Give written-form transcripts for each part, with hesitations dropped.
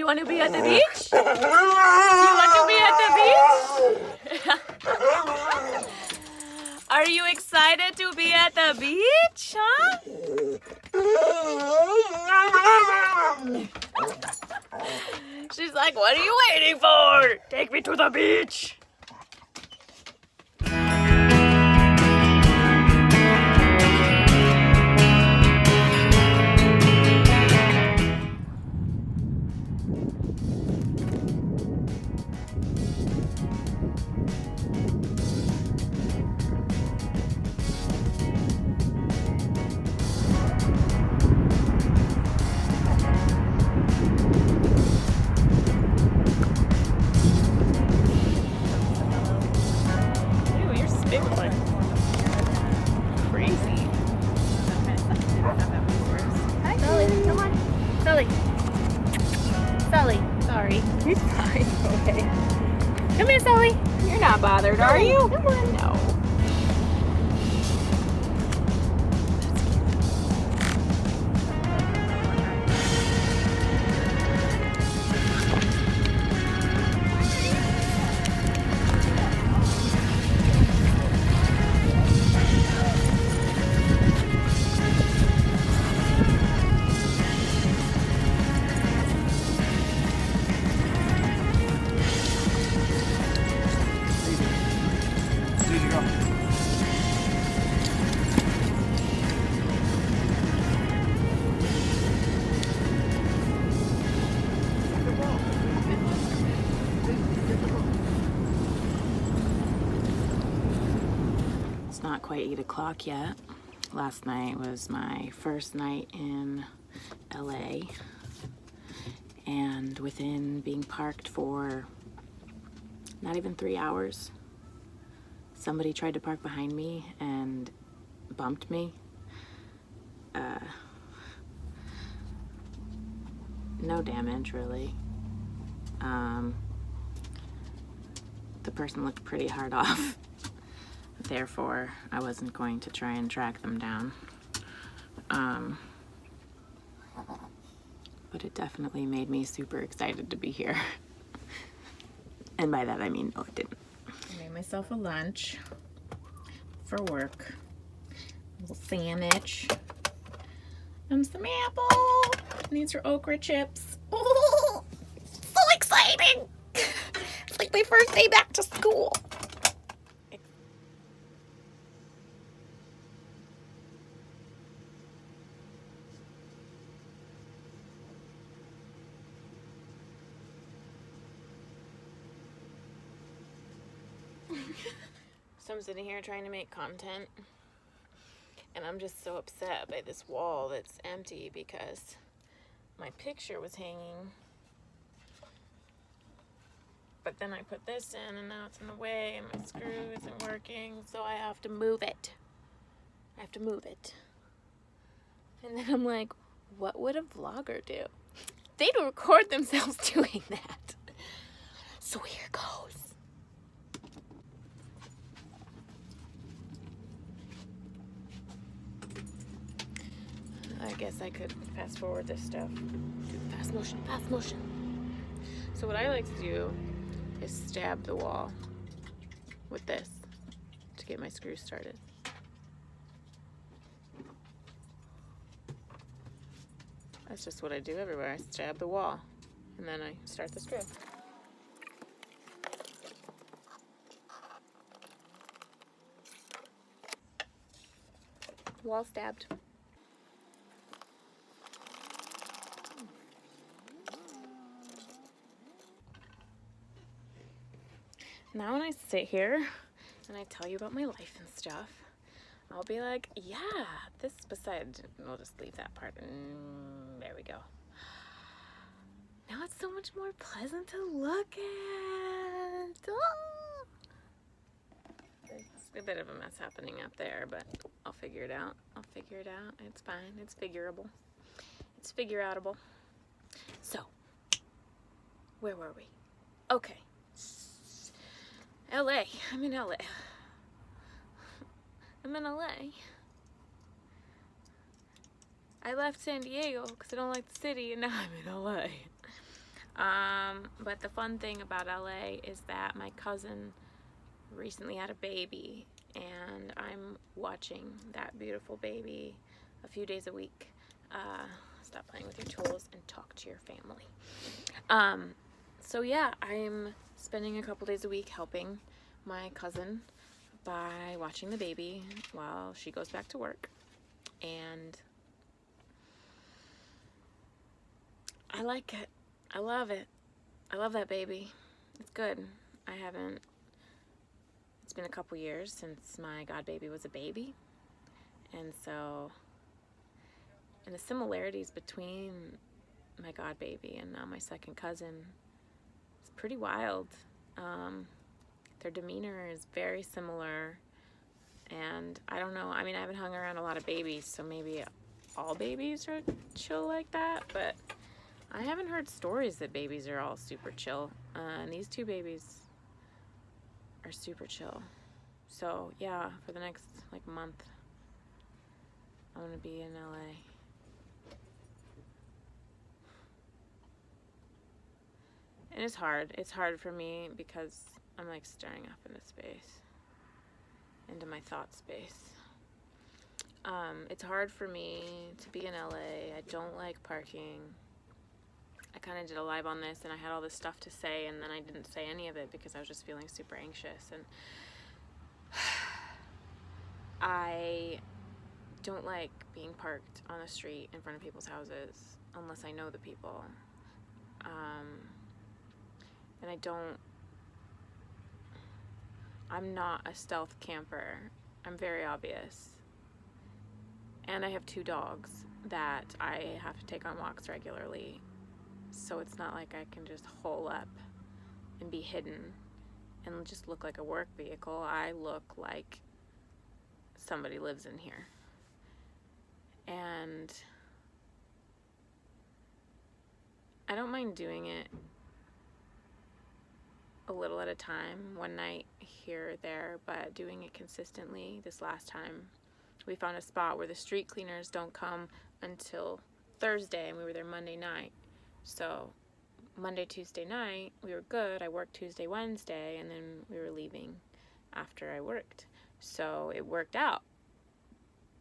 want to be at the beach? Do you want to be at the beach? Are you excited to be at the beach, huh? She's like, what are you waiting for? Take me to the beach. Sully, sorry. You're fine. Okay. Come here, Sully. You're not bothered, are you? Come on. No. It's not quite 8 o'clock yet. Last night was my first night in LA, and within being parked for not even 3 hours, somebody tried to park behind me and bumped me. No damage, really. The person looked pretty hard off. Therefore, I wasn't going to try and track them down. But it definitely made me super excited to be here. And by that I mean, no, it didn't. I made myself a lunch for work. A little sandwich. And some apple. And these are okra chips. Oh, so exciting! It's like my first day back to school. So I'm sitting here trying to make content, and I'm just so upset by this wall that's empty because my picture was hanging, but then I put this in and now it's in the way and my screw isn't working, so I have to move it. And then I'm like, what would a vlogger do? They'd record themselves doing that. So here goes. I guess I could fast forward this stuff. Fast motion. So what I like to do is stab the wall with this to get my screw started. That's just what I do everywhere. I stab the wall and then I start the screw. Wall stabbed. Now when I sit here and I tell you about my life and stuff, I'll be like, yeah, this beside, we'll just leave that part. There we go. Now it's so much more pleasant to look at. Oh. There's a bit of a mess happening up there, but I'll figure it out. It's fine. It's figurable. It's figure-outable. So, where were we? Okay. LA. I'm in LA. I left San Diego because I don't like the city, and now I'm in LA. But the fun thing about LA is that my cousin recently had a baby, and I'm watching that beautiful baby a few days a week. Stop playing with your tools and talk to your family. So yeah, I'm spending a couple days a week helping my cousin by watching the baby while she goes back to work. And I like it. I love it. I love that baby. It's good. It's been a couple years since my god baby was a baby. And the similarities between my god baby and now my second cousin is pretty wild. Their demeanor is very similar. And I don't know, I mean, I haven't hung around a lot of babies, so maybe all babies are chill like that, but I haven't heard stories that babies are all super chill. And these two babies are super chill. So yeah, for the next like month, I'm gonna be in LA. And it's hard. It's hard for me because I'm like staring up into space, into my thought space. It's hard for me to be in LA. I don't like parking. I kind of did a live on this and I had all this stuff to say, and then I didn't say any of it because I was just feeling super anxious. And I don't like being parked on the street in front of people's houses unless I know the people. And I'm not a stealth camper. I'm very obvious. And I have 2 dogs that I have to take on walks regularly. So it's not like I can just hole up and be hidden and just look like a work vehicle. I look like somebody lives in here. And I don't mind doing it a little at a time, one night here or there, but doing it consistently. This last time we found a spot where the street cleaners don't come until Thursday, and we were there Monday night. So Monday, Tuesday night, we were good. I worked Tuesday, Wednesday, and then we were leaving after I worked. So it worked out.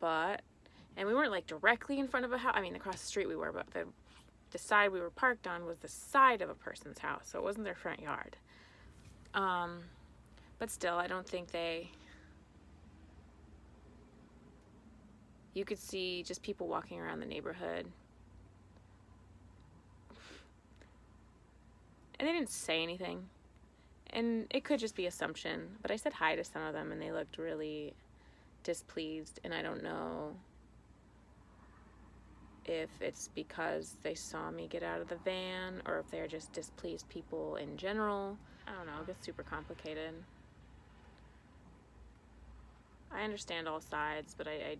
And we weren't like directly in front of a house. I mean, across the street we were, but the side we were parked on was the side of a person's house. So it wasn't their front yard. But still, I don't think you could see just people walking around the neighborhood. And they didn't say anything. And it could just be assumption, but I said hi to some of them and they looked really displeased. And I don't know if it's because they saw me get out of the van or if they're just displeased people in general. I don't know, it gets super complicated. I understand all sides, but I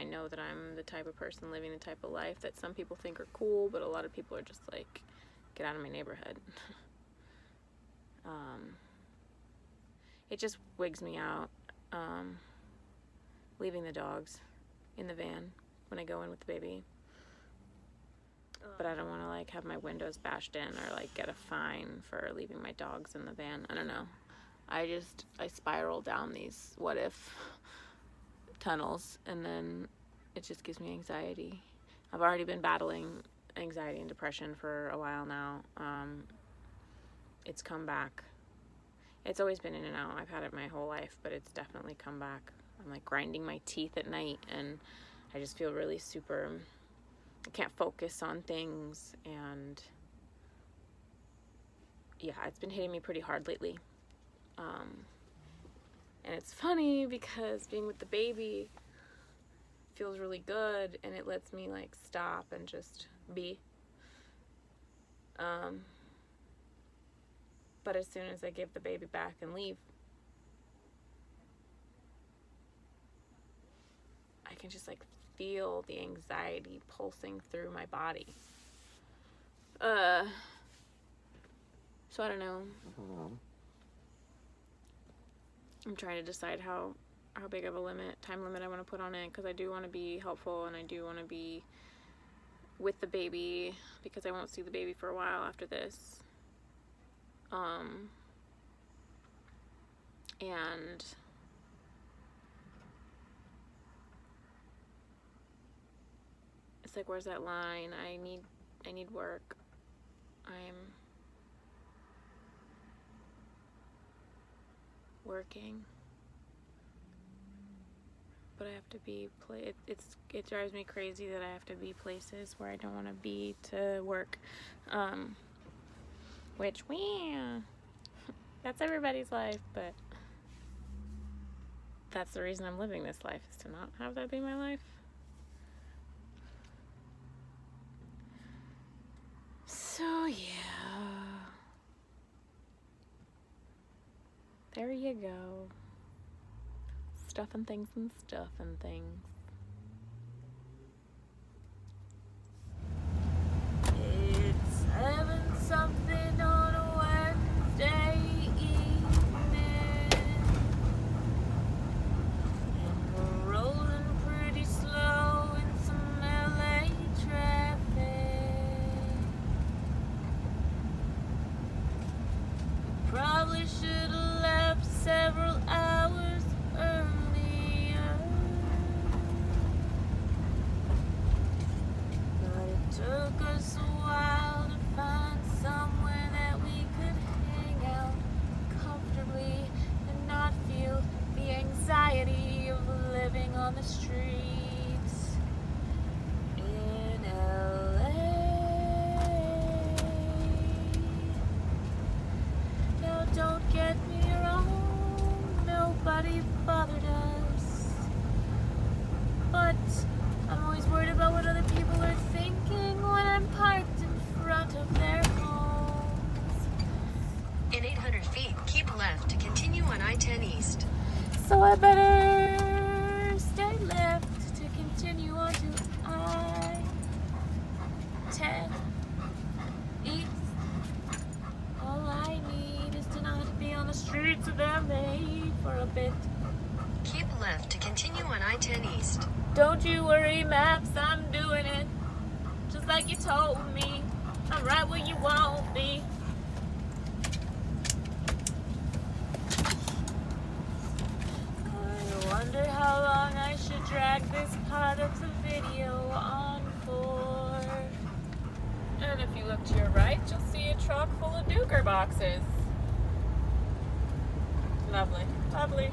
know that I'm the type of person living the type of life that some people think are cool, but a lot of people are just like, get out of my neighborhood. It just wigs me out, leaving the dogs in the van when I go in with the baby. But I don't want to like have my windows bashed in or like get a fine for leaving my dogs in the van. I don't know. I spiral down these what if tunnels, and then it just gives me anxiety. I've already been battling anxiety and depression for a while now. It's come back. It's always been in and out. I've had it my whole life, but it's definitely come back. I'm like grinding my teeth at night and I just feel really I can't focus on things, and yeah, it's been hitting me pretty hard lately. And it's funny because being with the baby feels really good and it lets me like stop and just be. But as soon as I give the baby back and leave, I can just like feel the anxiety pulsing through my body. So I don't know. I'm trying to decide how big of a time limit I want to put on it, because I do want to be helpful and I do want to be with the baby because I won't see the baby for a while after this. And it's like, where's that line? I need work. I'm working, but I have to be it drives me crazy that I have to be places where I don't want to be to work, which that's everybody's life, but that's the reason I'm living this life, is to not have that be my life. So yeah, there you go. Stuffing things and stuffing things. It's 7-something on a Wednesday evening, and we're rolling pretty slow in some LA traffic. Probably should have left several hours earlier, but it took us a while to find somewhere that we could hang out comfortably and not feel the anxiety of living on the streets in LA. Now don't get me wrong, nobody bothered us, but I'm always worried about what other people are thinking when I'm parked in front of their homes. In 800 feet, keep left to continue on I-10 East. So I better stay left to continue on to I-10 East. All I need is to not be on the streets of LA for a bit. Keep left to continue on I-10 East. Don't you worry, maps, I'm doing it just like you told me. I'm right where you want me. I wonder how long I should drag this part of the video on for. And if you look to your right, you'll see a truck full of Duker boxes. Lovely, lovely.